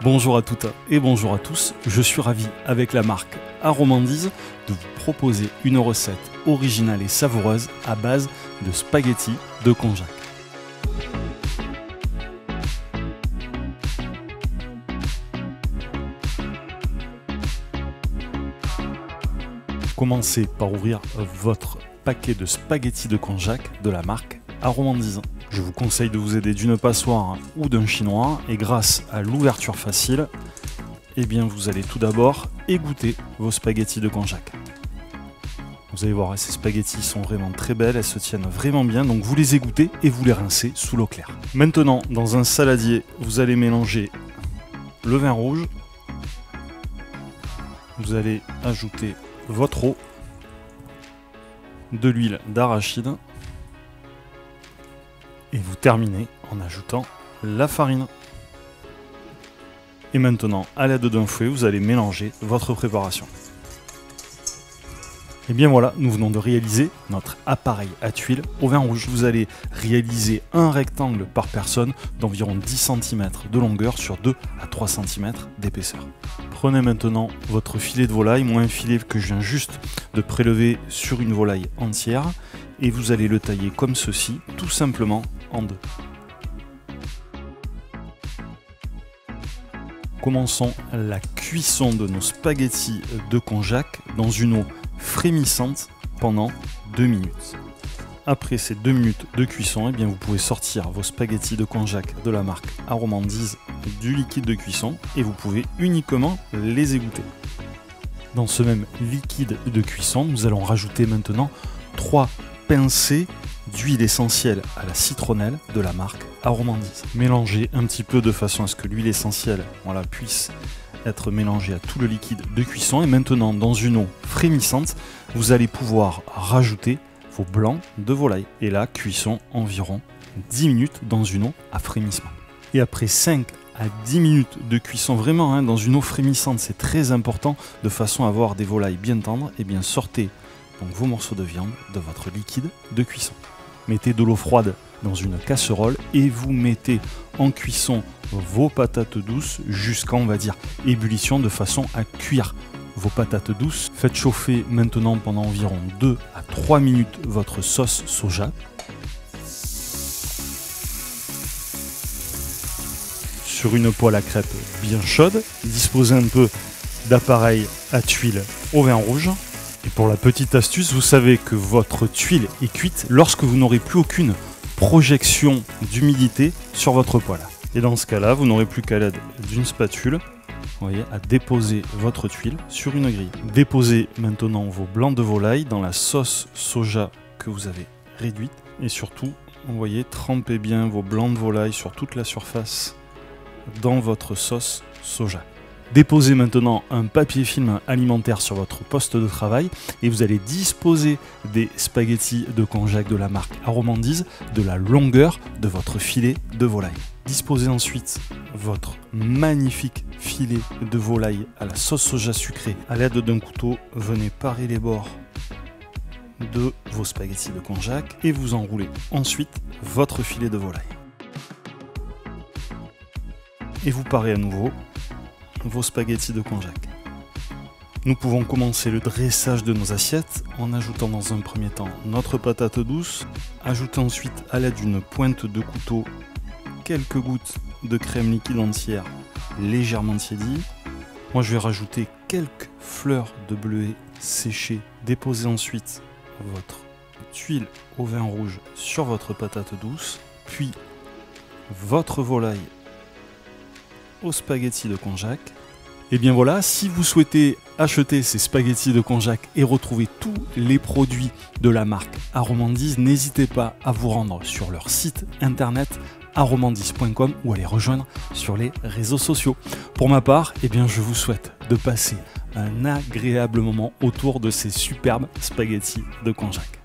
Bonjour à toutes et bonjour à tous, je suis ravi avec la marque Aromandise de vous proposer une recette originale et savoureuse à base de spaghettis de konjac. Commencez par ouvrir votre paquet de spaghettis de konjac de la marque Aromandise. Je vous conseille de vous aider d'une passoire ou d'un chinois et grâce à l'ouverture facile, eh bien vous allez tout d'abord égoutter vos spaghettis de konjac. Vous allez voir, ces spaghettis sont vraiment très belles, elles se tiennent vraiment bien, donc vous les égouttez et vous les rincez sous l'eau claire. Maintenant, dans un saladier, vous allez mélanger le vin rouge, vous allez ajouter votre eau, de l'huile d'arachide et vous terminez en ajoutant la farine. Et maintenant, à l'aide d'un fouet, vous allez mélanger votre préparation. Et bien voilà, nous venons de réaliser notre appareil à tuiles au vin rouge. Vous allez réaliser un rectangle par personne d'environ 10 cm de longueur sur 2 à 3 cm d'épaisseur. Prenez maintenant votre filet de volaille, moi un filet que je viens juste de prélever sur une volaille entière, et vous allez le tailler comme ceci, tout simplement en deux. Commençons la cuisson de nos spaghettis de konjac dans une eau frémissante pendant 2 minutes. Après ces 2 minutes de cuisson, eh bien vous pouvez sortir vos spaghettis de konjac de la marque Aromandise du liquide de cuisson et vous pouvez uniquement les égoutter. Dans ce même liquide de cuisson, nous allons rajouter maintenant 3 pincées d'huile essentielle à la citronnelle de la marque Aromandise. Mélangez un petit peu de façon à ce que l'huile essentielle puisse être mélangée à tout le liquide de cuisson. Et maintenant, dans une eau frémissante, vous allez pouvoir rajouter vos blancs de volaille. Et là, cuisson environ 10 minutes dans une eau à frémissement. Et après 5 à 10 minutes de cuisson, vraiment dans une eau frémissante, c'est très important, de façon à avoir des volailles bien tendres, et bien sortez donc vos morceaux de viande de votre liquide de cuisson. Mettez de l'eau froide dans une casserole et vous mettez en cuisson vos patates douces jusqu'à, on va dire, ébullition, de façon à cuire vos patates douces. Faites chauffer maintenant pendant environ 2 à 3 minutes votre sauce soja. Sur une poêle à crêpes bien chaude, disposez un peu d'appareil à tuile au vin rouge. Et pour la petite astuce, vous savez que votre tuile est cuite lorsque vous n'aurez plus aucune projection d'humidité sur votre poêle. Et dans ce cas-là, vous n'aurez plus qu'à l'aide d'une spatule, vous voyez, à déposer votre tuile sur une grille. Déposez maintenant vos blancs de volaille dans la sauce soja que vous avez réduite. Et surtout, vous voyez, trempez bien vos blancs de volaille sur toute la surface dans votre sauce soja. Déposez maintenant un papier film alimentaire sur votre poste de travail et vous allez disposer des spaghettis de konjac de la marque Aromandise de la longueur de votre filet de volaille. Disposez ensuite votre magnifique filet de volaille à la sauce soja sucrée. À l'aide d'un couteau, venez parer les bords de vos spaghettis de konjac et vous enroulez ensuite votre filet de volaille. Et vous parez à nouveau vos spaghettis de konjac. Nous pouvons commencer le dressage de nos assiettes en ajoutant dans un premier temps notre patate douce, ajouter ensuite à l'aide d'une pointe de couteau quelques gouttes de crème liquide entière légèrement tiédie. Moi je vais rajouter quelques fleurs de bleuet séchées. Déposez ensuite votre tuile au vin rouge sur votre patate douce, puis votre volaille aux spaghettis de konjac. Et bien voilà, si vous souhaitez acheter ces spaghettis de konjac et retrouver tous les produits de la marque Aromandise, n'hésitez pas à vous rendre sur leur site internet aromandise.com ou à les rejoindre sur les réseaux sociaux. Pour ma part, eh bien, je vous souhaite de passer un agréable moment autour de ces superbes spaghettis de konjac.